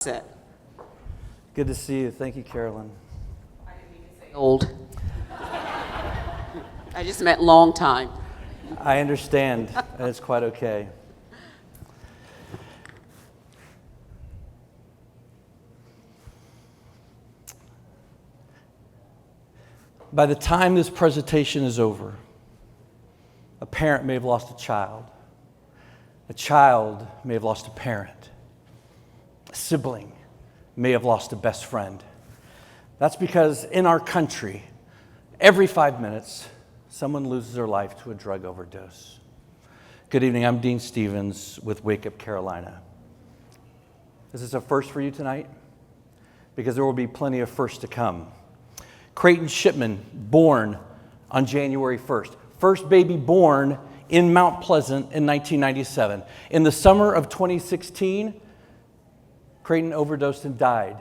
Set. Good to see you. Thank you, Carolyn. I didn't mean to say old. I just meant long time. I understand, and it's quite okay. By the time this presentation is over, a parent may have lost a child may have lost a parent, a sibling may have lost a best friend. That's because in our country, every 5 minutes, someone loses their life to a drug overdose. Good evening, I'm Dean Stevens with WakeUp Carolina. Is this a first for you tonight? Because there will be plenty of firsts to come. Creighton Shipman, born on January 1st. First baby born in Mount Pleasant in 1997. In the summer of 2016, Creighton overdosed and died.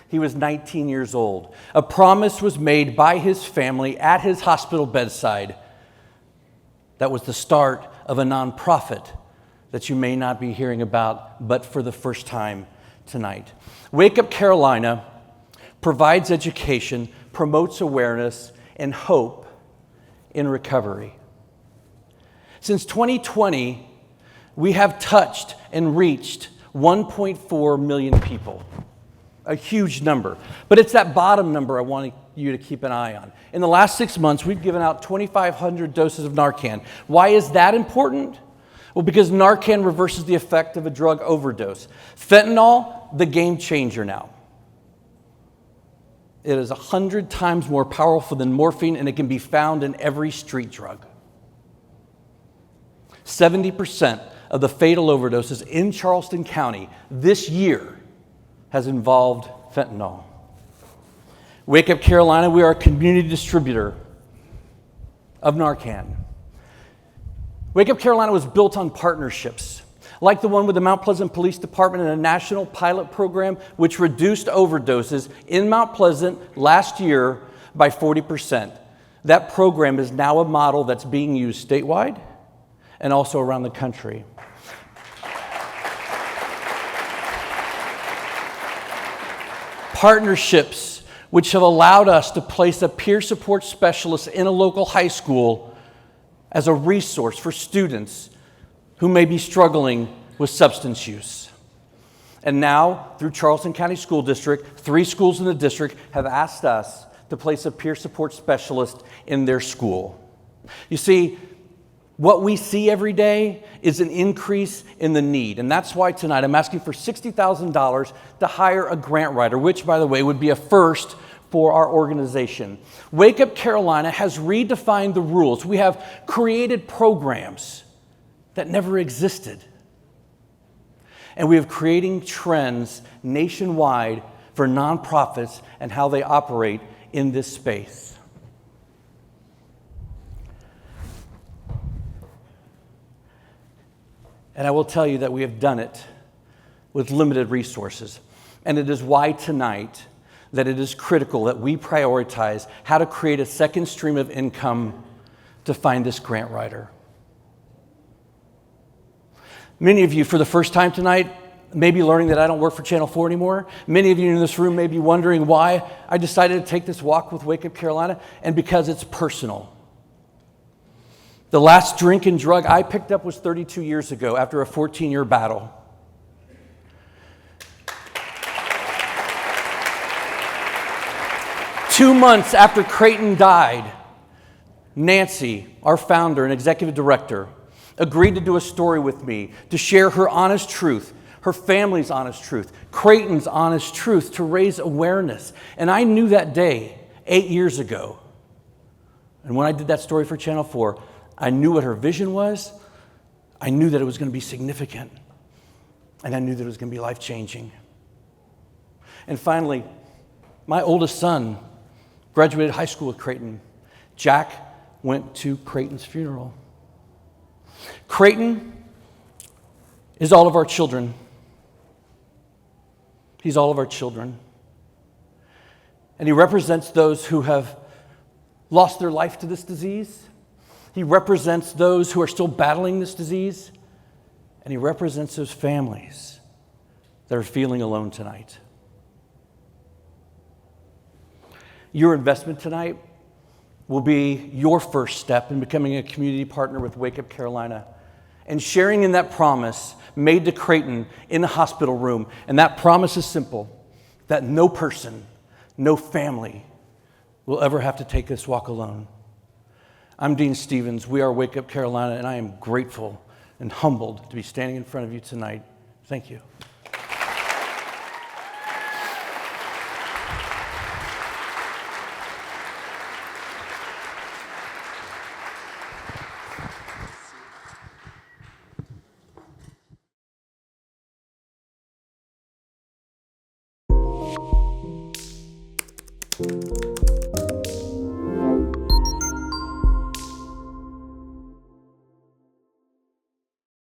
He was 19 years old. A promise was made by his family at his hospital bedside. That was the start of a nonprofit that you may not be hearing about, but for the first time tonight. WakeUp Carolina provides education, promotes awareness, and hope in recovery. Since 2020, we have touched and reached 1.4 million people. A huge number. But it's that bottom number I want you to keep an eye on. In the last 6 months, we've given out 2,500 doses of Narcan. Why is that important? Well, because Narcan reverses the effect of a drug overdose. Fentanyl, the game changer now. It is 100 times more powerful than morphine, and it can be found in every street drug. 70% of the fatal overdoses in Charleston County this year has involved fentanyl. WakeUp Carolina, we are a community distributor of Narcan. WakeUp Carolina was built on partnerships, like the one with the Mount Pleasant Police Department and a national pilot program which reduced overdoses in Mount Pleasant last year by 40%. That program is now a model that's being used statewide and also around the country. Partnerships which have allowed us to place a peer support specialist in a local high school as a resource for students who may be struggling with substance use. And now, through Charleston County School District, 3 schools in the district have asked us to place a peer support specialist in their school. You see, what we see every day is an increase in the need. And that's why tonight I'm asking for $60,000 to hire a grant writer, which, by the way, would be a first for our organization. WakeUp Carolina has redefined the rules. We have created programs that never existed. And we have creating trends nationwide for nonprofits and how they operate in this space. And I will tell you that we have done it with limited resources. And it is why tonight that it is critical that we prioritize how to create a second stream of income to find this grant writer. Many of you, for the first time tonight, may be learning that I don't work for Channel 4 anymore. Many of you in this room may be wondering why I decided to take this walk with WakeUp Carolina, and because it's personal. The last drink and drug I picked up was 32 years ago after a 14-year battle. Two months after Creighton died, Nancy, our founder and executive director, agreed to do a story with me to share her honest truth, her family's honest truth, Creighton's honest truth, to raise awareness. And I knew that day, 8 years ago. And when I did that story for Channel 4, I knew what her vision was. I knew that it was going to be significant. And I knew that it was going to be life-changing. And finally, my oldest son graduated high school with Creighton. Jack went to Creighton's funeral. Creighton is all of our children. He's all of our children. And he represents those who have lost their life to this disease. He represents those who are still battling this disease. And he represents those families that are feeling alone tonight. Your investment tonight will be your first step in becoming a community partner with WakeUp Carolina and sharing in that promise made to Creighton in a hospital room. And that promise is simple, that no person, no family will ever have to take this walk alone. I'm Dean Stevens. We are WakeUp Carolina, and I am grateful and humbled to be standing in front of you tonight. Thank you.